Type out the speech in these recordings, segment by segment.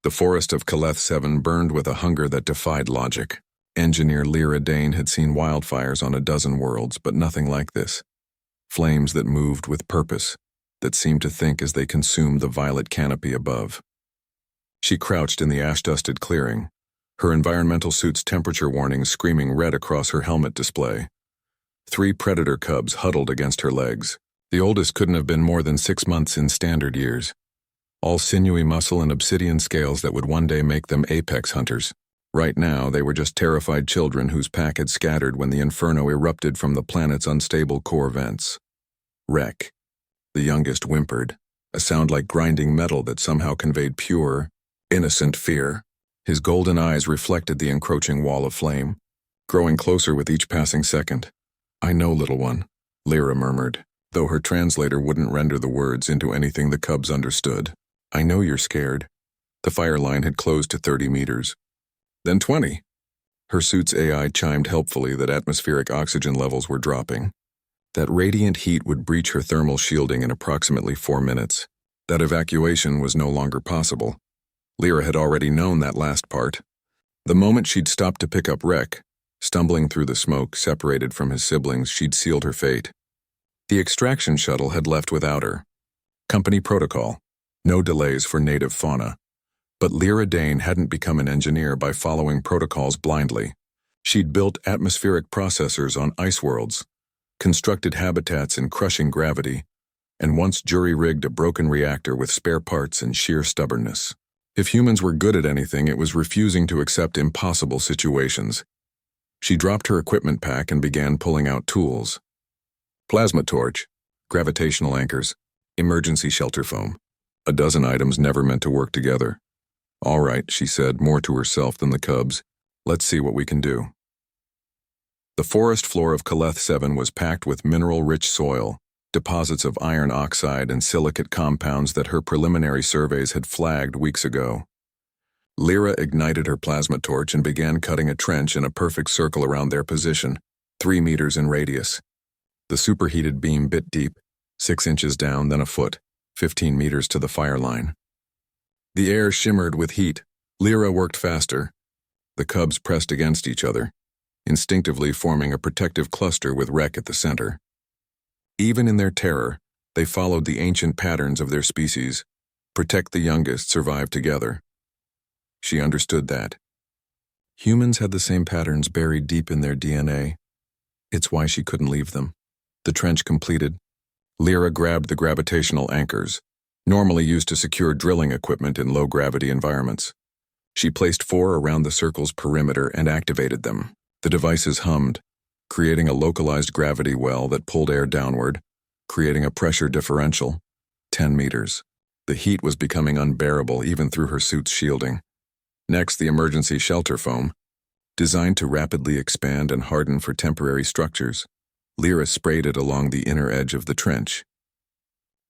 The forest of Caleth 7 burned with a hunger that defied logic. Engineer Lyra Dane had seen wildfires on a dozen worlds, but nothing like this. Flames that moved with purpose, that seemed to think as they consumed the violet canopy above. She crouched in the ash-dusted clearing, her environmental suit's temperature warnings screaming red across her helmet display. 3 predator cubs huddled against her legs. The oldest couldn't have been more than 6 months in standard years. All sinewy muscle and obsidian scales that would one day make them apex hunters. Right now, they were just terrified children whose pack had scattered when the inferno erupted from the planet's unstable core vents. Wreck. The youngest whimpered, a sound like grinding metal that somehow conveyed pure, innocent fear. His golden eyes reflected the encroaching wall of flame, growing closer with each passing second. "I know, little one," Lyra murmured, though her translator wouldn't render the words into anything the cubs understood. "I know you're scared." The fire line had closed to 30 meters. Then 20. Her suit's AI chimed helpfully that atmospheric oxygen levels were dropping. That radiant heat would breach her thermal shielding in approximately 4 minutes. That evacuation was no longer possible. Lyra had already known that last part. The moment she'd stopped to pick up Rek, stumbling through the smoke, separated from his siblings, she'd sealed her fate. The extraction shuttle had left without her. Company protocol. No delays for native fauna. But Lyra Dane hadn't become an engineer by following protocols blindly. She'd built atmospheric processors on ice worlds, constructed habitats in crushing gravity, and once jury-rigged a broken reactor with spare parts and sheer stubbornness. If humans were good at anything, it was refusing to accept impossible situations. She dropped her equipment pack and began pulling out tools. Plasma torch, gravitational anchors, emergency shelter foam. A dozen items never meant to work together. "All right," she said, more to herself than the cubs. "Let's see what we can do." The forest floor of Caleth 7 was packed with mineral-rich soil, deposits of iron oxide and silicate compounds that her preliminary surveys had flagged weeks ago. Lyra ignited her plasma torch and began cutting a trench in a perfect circle around their position, 3 meters in radius. The superheated beam bit deep, 6 inches down, then a foot, 15 meters to the fire line. The air shimmered with heat. Lyra worked faster. The cubs pressed against each other, instinctively forming a protective cluster with Rek at the center. Even in their terror, they followed the ancient patterns of their species. Protect the youngest, survive together. She understood that. Humans had the same patterns buried deep in their DNA. It's why she couldn't leave them. The trench completed, Lyra grabbed the gravitational anchors, normally used to secure drilling equipment in low-gravity environments. She placed 4 around the circle's perimeter and activated them. The devices hummed, creating a localized gravity well that pulled air downward, creating a pressure differential. 10 meters. The heat was becoming unbearable even through her suit's shielding. Next, the emergency shelter foam, designed to rapidly expand and harden for temporary structures. Lyra sprayed it along the inner edge of the trench.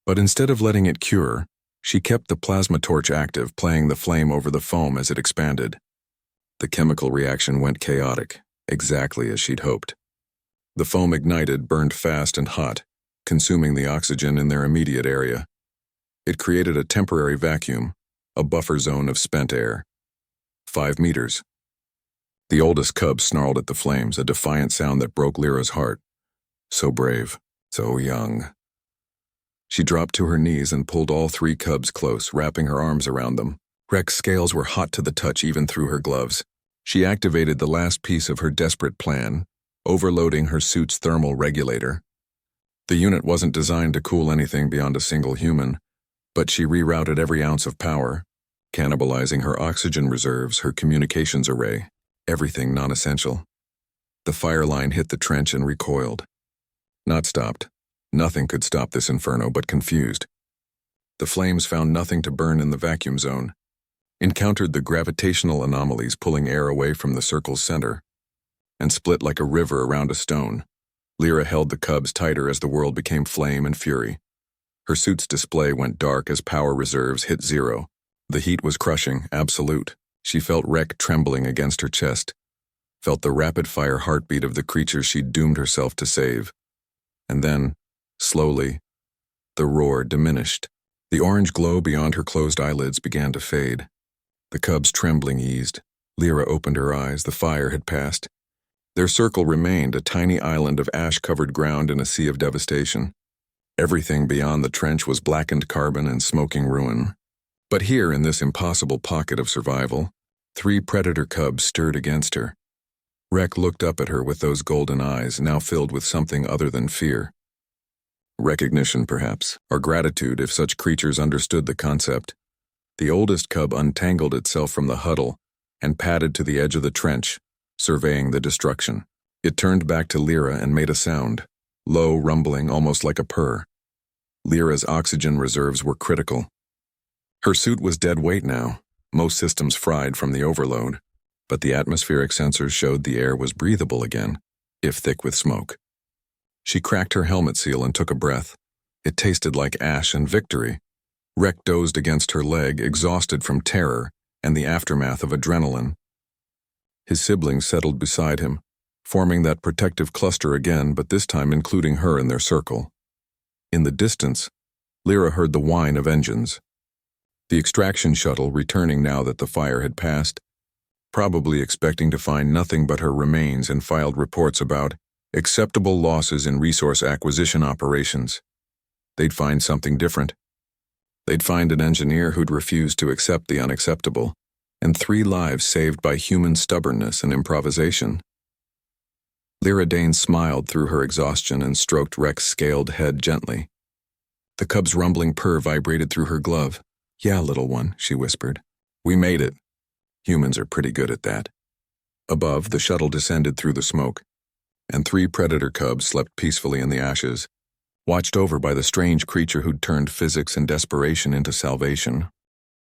But instead of letting it cure, she kept the plasma torch active, playing the flame over the foam as it expanded. The chemical reaction went chaotic, exactly as she'd hoped. The foam ignited, burned fast and hot, consuming the oxygen in their immediate area. It created a temporary vacuum, a buffer zone of spent air. 5 meters. The oldest cub snarled at the flames, a defiant sound that broke Lyra's heart. So brave, so young. She dropped to her knees and pulled all 3 cubs close, wrapping her arms around them. Rek's scales were hot to the touch even through her gloves. She activated the last piece of her desperate plan, overloading her suit's thermal regulator. The unit wasn't designed to cool anything beyond a single human, but she rerouted every ounce of power, cannibalizing her oxygen reserves, her communications array, everything non-essential. The fire line hit the trench and recoiled. Not stopped. Nothing could stop this inferno but confused. The flames found nothing to burn in the vacuum zone, encountered the gravitational anomalies pulling air away from the circle's center, and split like a river around a stone. Lyra held the cubs tighter as the world became flame and fury. Her suit's display went dark as power reserves hit 0. The heat was crushing, absolute. She felt Rek trembling against her chest, felt the rapid-fire heartbeat of the creature she'd doomed herself to save. And then, slowly, the roar diminished. The orange glow beyond her closed eyelids began to fade. The cubs' trembling eased. Lyra opened her eyes. The fire had passed. Their circle remained, a tiny island of ash-covered ground in a sea of devastation. Everything beyond the trench was blackened carbon and smoking ruin. But here, in this impossible pocket of survival, 3 predator cubs stirred against her. Rek looked up at her with those golden eyes, now filled with something other than fear. Recognition, perhaps, or gratitude if such creatures understood the concept. The oldest cub untangled itself from the huddle and padded to the edge of the trench, surveying the destruction. It turned back to Lyra and made a sound, low, rumbling, almost like a purr. Lyra's oxygen reserves were critical. Her suit was dead weight now, most systems fried from the overload, but the atmospheric sensors showed the air was breathable again, if thick with smoke. She cracked her helmet seal and took a breath. It tasted like ash and victory. Rek dozed against her leg, exhausted from terror and the aftermath of adrenaline. His siblings settled beside him, forming that protective cluster again, but this time including her in their circle. In the distance, Lyra heard the whine of engines. The extraction shuttle, returning now that the fire had passed, probably expecting to find nothing but her remains, and filed reports about acceptable losses in resource acquisition operations. They'd find something different. They'd find an engineer who'd refused to accept the unacceptable, and 3 lives saved by human stubbornness and improvisation. Lyra Dane smiled through her exhaustion and stroked Rek's scaled head gently. The cub's rumbling purr vibrated through her glove. "Yeah, little one," she whispered. "We made it. Humans are pretty good at that." Above, the shuttle descended through the smoke, and 3 predator cubs slept peacefully in the ashes, watched over by the strange creature who'd turned physics and desperation into salvation.